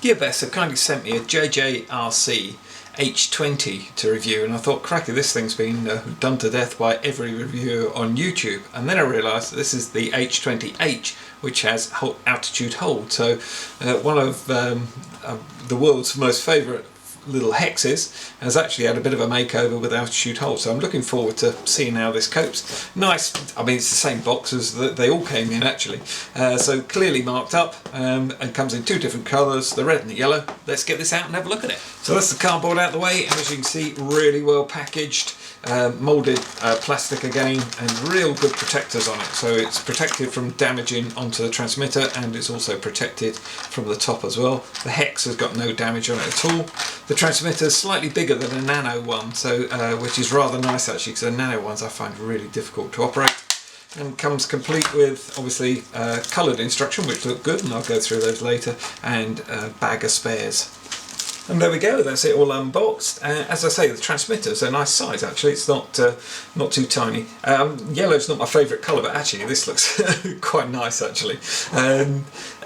Dear Bess have kindly sent me a JJRC H20 to review, and I thought, cracky, this thing's been done to death by every reviewer on YouTube. And then I realised that this is the H20H, which has altitude hold. So one of the world's most favourite little hexes has actually had a bit of a makeover with altitude hold, so I'm looking forward to seeing how this copes. Nice, I mean it's the same box as they all came in actually, so clearly marked up, and comes in two different colours, the red and the yellow. Let's get this out and have a look at it. So that's the cardboard out of the way, and as you can see, really well packaged, moulded plastic again, and real good protectors on it, so it's protected from damaging onto the transmitter, and it's also protected from the top as well. The hex has got no damage on it at all. The transmitter is slightly bigger than a Nano one, so which is rather nice actually, because the Nano ones I find really difficult to operate. And comes complete with obviously coloured instruction, which look good, and I'll go through those later, and a bag of spares. And there we go, that's it all unboxed. As I say, the transmitter's a nice size actually, it's not too tiny. Yellow's not my favourite colour, but actually this looks quite nice actually.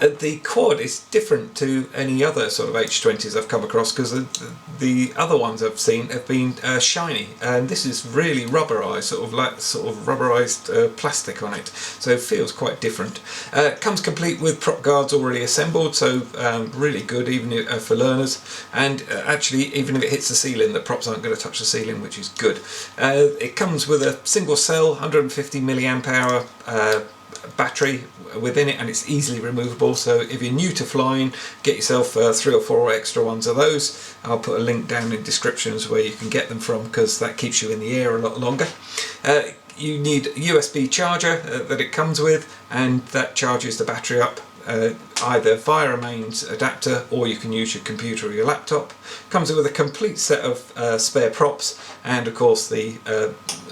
The quad is different to any other sort of H20s I've come across, because the other ones I've seen have been shiny, and this is really rubberised, sort of rubberised plastic on it, so it feels quite different. Comes complete with prop guards already assembled, so really good even for learners. And actually, even if it hits the ceiling, the props aren't going to touch the ceiling, which is good. It comes with a single cell 150 milliamp hour battery within it, and it's easily removable, so if you're new to flying, get yourself 3 or 4 extra ones of those. I'll put a link down in descriptions where you can get them from, because that keeps you in the air a lot longer. You need a USB charger that it comes with, and that charges the battery up either via a mains adapter, or you can use your computer or your laptop. Comes with a complete set of spare props, and of course the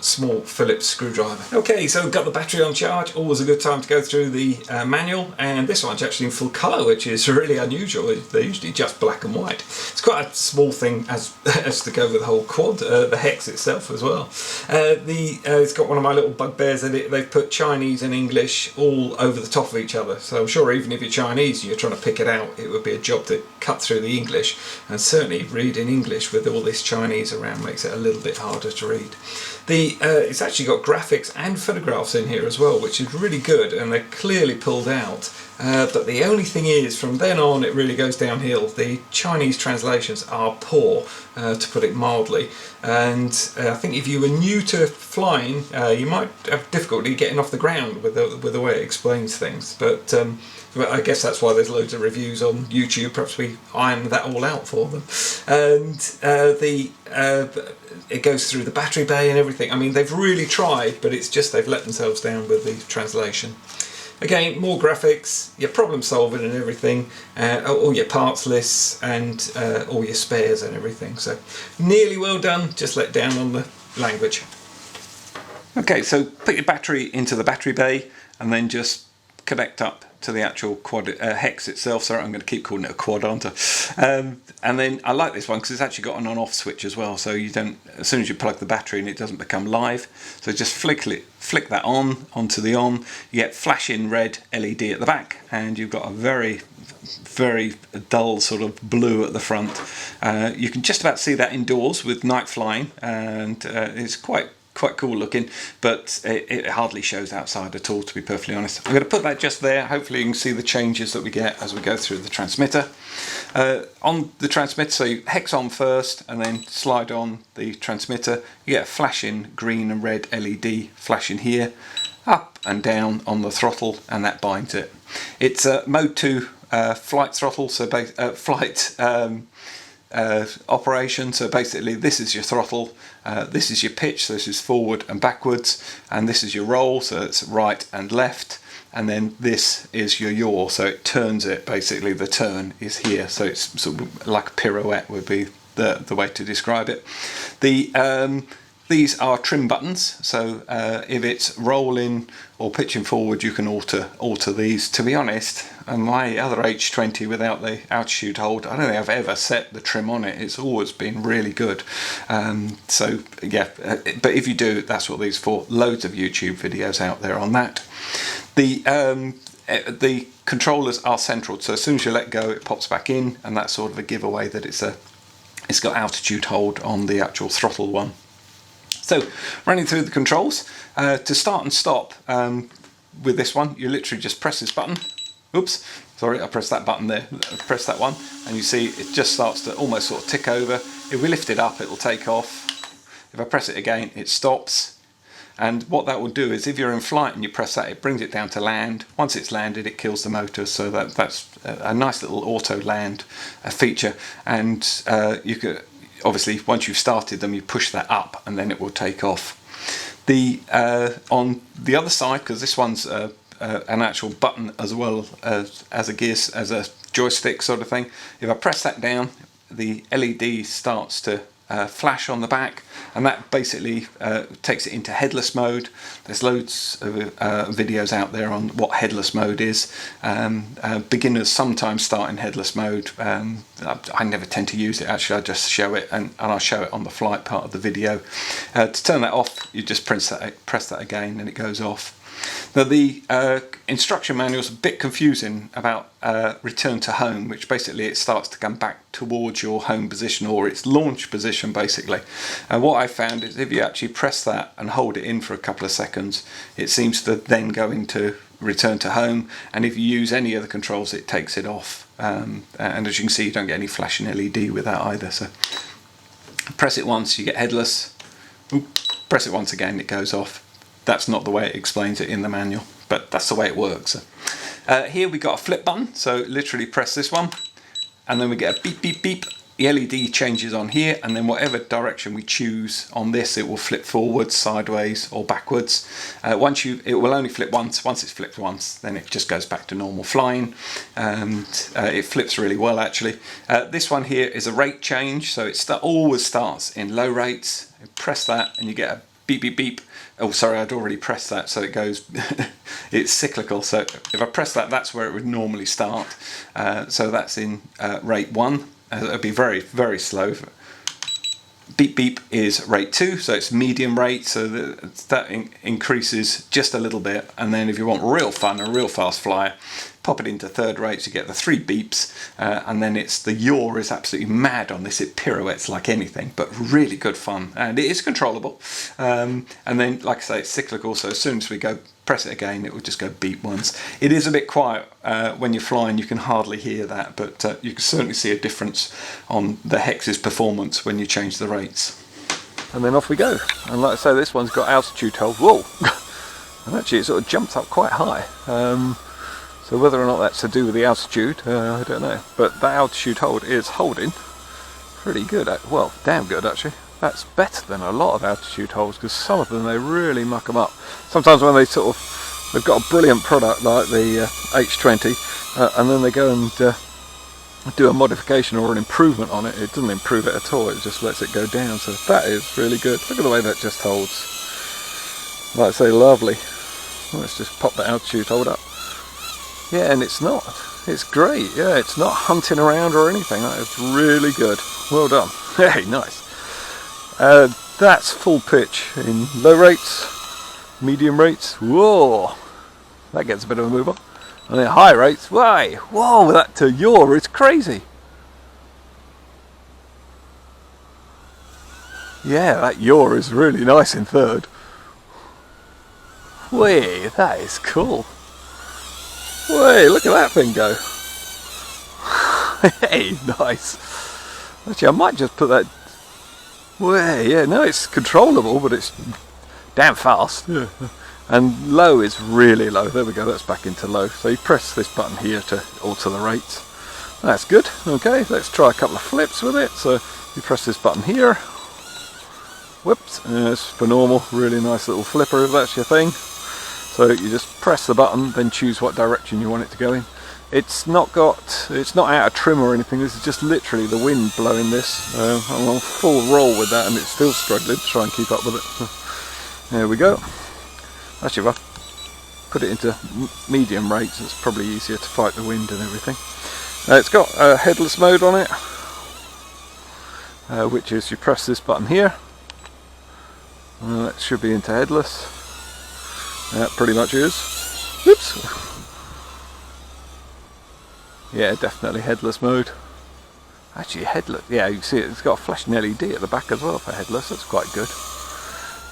small Phillips screwdriver. Okay, so we've got the battery on charge. Always a good time to go through the manual, and this one's actually in full colour, which is really unusual. They're usually just black and white. It's quite a small thing as to go with the whole quad, the hex itself as well. It's got one of my little bugbears in it. They've put Chinese and English all over the top of each other, so I'm sure even if you're Chinese and you're trying to pick it out, it would be a job to cut through the English, and certainly reading English with all this Chinese around makes it a little bit harder to read. It's actually got graphics and photographs in here as well, which is really good, and they're clearly pulled out. But the only thing is, from then on it really goes downhill. The Chinese translations are poor, to put it mildly, and I think if you were new to flying, you might have difficulty getting off the ground with the way it explains things. But I guess that's why there's loads of reviews on YouTube. Perhaps we iron that all out for them. And it goes through the battery bay and everything. I mean, they've really tried, but it's just they've let themselves down with the translation. Again, more graphics, your problem solving and everything, all your parts lists, and all your spares and everything. So nearly well done, just let down on the language. Okay, so put your battery into the battery bay, and then just connect up to the actual quad hex itself. Sorry, I'm going to keep calling it a quad, aren't I? And then I like this one because it's actually got an on-off switch as well, so you don't, as soon as you plug the battery in, it doesn't become live. So just flick that onto the on. You get flashing red LED at the back, and you've got a very dull sort of blue at the front. You can just about see that indoors with night flying, and it's quite cool looking, but it hardly shows outside at all, to be perfectly honest. I'm going to put that just there. Hopefully you can see the changes that we get as we go through the transmitter. On the transmitter, so you hex on first and then slide on the transmitter. You get a flashing green and red LED flashing here, up and down on the throttle, and that binds it. It's mode 2 flight throttle, so flight operation. So basically this is your throttle, this is your pitch, so this is forward and backwards, and this is your roll, so it's right and left, and then this is your yaw, so it turns it. Basically the turn is here, so it's sort of like a pirouette would be the way to describe it. These are trim buttons, so if it's rolling or pitching forward, you can alter these. To be honest, on my other H20 without the altitude hold, I don't think I've ever set the trim on it. It's always been really good. So yeah, but if you do, that's what these are for. Loads of YouTube videos out there on that. the controllers are central, so as soon as you let go it pops back in, and that's sort of a giveaway that it's got altitude hold on the actual throttle one. So running through the controls, to start and stop with this one, you literally just press this button. Oops, sorry, I pressed that button there. Press that one, and you see it just starts to almost sort of tick over. If we lift it up, it will take off. If I press it again, it stops. And what that will do is, if you're in flight and you press that, it brings it down to land. Once it's landed, it kills the motor, so that's a nice little auto land feature. And you could, obviously, once you've started them, you push that up and then it will take off. On the other side, because this one's an actual button as well as a joystick sort of thing, if I press that down, the LED starts to flash on the back, and that basically takes it into headless mode. There's loads of videos out there on what headless mode is. Beginners sometimes start in headless mode. I never tend to use it, actually. I just show it, and I'll show it on the flight part of the video. To turn that off, you just press that again and it goes off. Now the instruction manual is a bit confusing about return to home, which basically it starts to come back towards your home position, or its launch position basically. And what I found is, if you actually press that and hold it in for a couple of seconds, it seems to then go into return to home, and if you use any of the controls it takes it off. And as you can see, you don't get any flashing LED with that either. So press it once, you get headless. Press it once again, it goes off. That's not the way it explains it in the manual, but that's the way it works. Here we got a flip button, so literally press this one, and then we get a beep beep beep. The LED changes on here, and then whatever direction we choose on this, it will flip forwards, sideways, or backwards. It will only flip once. Once it's flipped once, then it just goes back to normal flying, and it flips really well actually. This one here is a rate change, so it always starts in low rates. You press that, and you get a beep beep beep. Oh, sorry, I'd already pressed that, so it goes, it's cyclical. So if I press that, that's where it would normally start. So that's in rate 1. It'll be very, very slow. Beep beep is rate 2, so it's medium rate, so that increases just a little bit. And then if you want real fun, a real fast flyer, pop it into third rate, so you get the 3 beeps, and then the yaw is absolutely mad on this. It pirouettes like anything, but really good fun, and it is controllable. And then, like I say, it's cyclical, so as soon as we go press it again, it will just go beep once. It is a bit quiet when you're flying, you can hardly hear that, but you can certainly see a difference on the Hex's performance when you change the rates. And then off we go. And like I say, this one's got altitude hold. Whoa! And actually it sort of jumps up quite high. So whether or not that's to do with the altitude, I don't know. But that altitude hold is holding pretty good. Well, damn good actually. That's better than a lot of altitude holds, because some of them, they really muck them up. Sometimes when they've got a brilliant product like the H20, and then they go and do a modification or an improvement on it, it doesn't improve it at all, it just lets it go down. So that is really good. Look at the way that just holds. Like I say, lovely. Let's just pop that altitude hold up. Yeah, and it's not. It's great. Yeah, it's not hunting around or anything. That is really good. Well done. Hey, nice. That's full pitch in low rates, medium rates. Whoa, that gets a bit of a move on. And then high rates. Why? Whoa, that to yaw is crazy. Yeah, that yaw is really nice in third. Wait, that is cool. Wait, look at that thing go. Hey, nice. Actually, I might just put that. Well, yeah, no, it's controllable, but it's damn fast. Yeah. And low is really low. There we go, that's back into low. So you press this button here to alter the rates. That's good. Okay, let's try a couple of flips with it. So you press this button here. Whoops, it's for normal. Really nice little flipper if that's your thing. So you just press the button, then choose what direction you want it to go in. It's not out of trim or anything. This is just literally the wind blowing this. I'm on full roll with that, and it's still struggling to try and keep up with it. There we go. Actually, if I put it into medium rates, it's probably easier to fight the wind and everything. It's got headless mode on it, which is you press this button here. That should be into headless. That pretty much is. Oops. And then you press this button here, and that should be into headless. And then you press this button here, and that should be into headless. And that pretty much is. That should be into headless. And that pretty much is. Oops. And then you press this button here, and that should be into headless. And that pretty much is. Yeah, definitely headless mode. Actually headless, yeah, you can see it's got a flashing LED at the back as well for headless, that's quite good.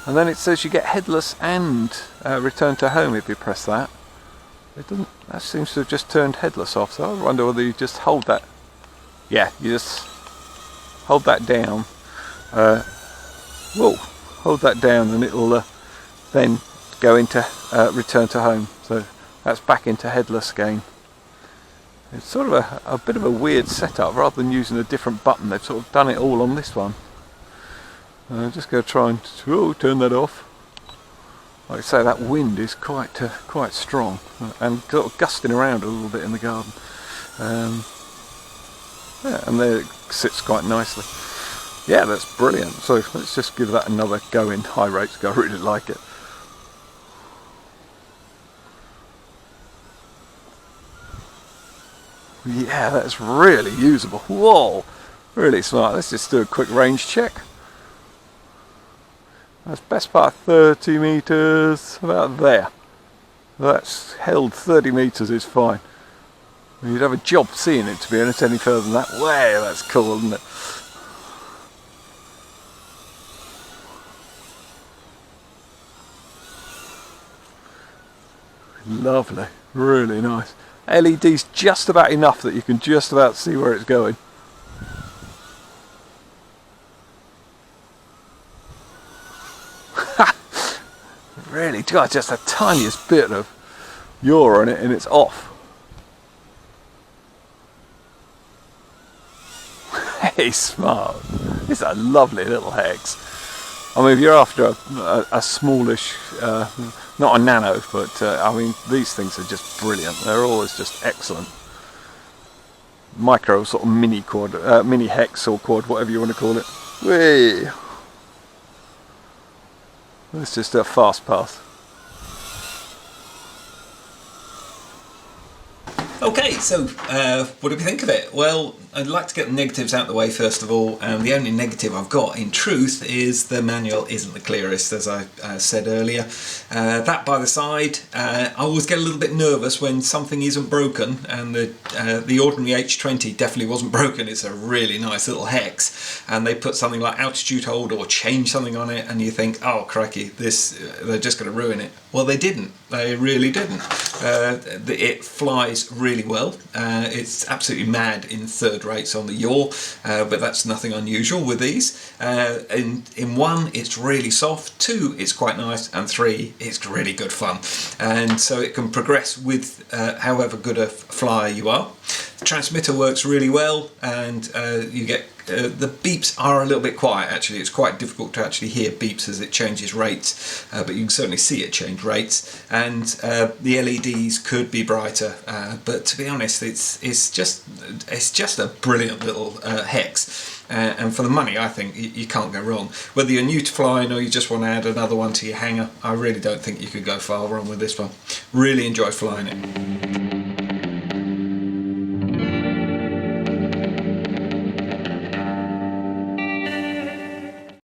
And then it says you get headless and return to home if you press that. It doesn't, that seems to have just turned headless off, so I wonder whether you just hold that, yeah, you just hold that down, hold that down and it'll then go into return to home, so that's back into headless again. It's sort of a bit of a weird setup. Rather than using a different button, they've sort of done it all on this one. I'm just going to try and turn that off. Like I say, that wind is quite strong and sort of gusting around a little bit in the garden. Yeah, and there it sits quite nicely. Yeah, that's brilliant. So let's just give that another go in high rates. I really like it. Yeah, that's really usable. Whoa, really smart. Let's just do a quick range check. That's best part 30 meters, about there. That's held 30 meters is fine. You'd have a job seeing it, to be honest, any further than that. Wow, that's cool, isn't it? Lovely, really nice. LED's just about enough that you can just about see where it's going. Really, God, just the tiniest bit of yaw on it and it's off. Hey, smart. It's a lovely little hex. I mean, if you're after a smallish, not a Nano, but I mean, these things are just brilliant. They're always just excellent. Micro sort of mini quad, mini hex or quad, whatever you want to call it. Whee! Let's just do a fast pass. Okay, so what do we think of it? Well, I'd like to get the negatives out of the way first of all, and the only negative I've got in truth is the manual isn't the clearest, as I said earlier. That by the side, I always get a little bit nervous when something isn't broken, and the ordinary H20 definitely wasn't broken. It's a really nice little hex, and they put something like altitude hold or change something on it, and you think, oh crikey, they're just going to ruin it. Well, they didn't. They really didn't. It flies really well. It's absolutely mad in third rates on the yaw, but that's nothing unusual with these. In 1, it's really soft, 2, it's quite nice, and 3, it's really good fun. And so it can progress with however good a flyer you are. The transmitter works really well, and you get the beeps are a little bit quiet actually. It's quite difficult to actually hear beeps as it changes rates, but you can certainly see it change rates, and the LEDs could be brighter, but to be honest, it's just a brilliant little hex. And for the money, I think you can't go wrong. Whether you're new to flying or you just want to add another one to your hanger, I really don't think you could go far wrong with this one. Really enjoy flying it.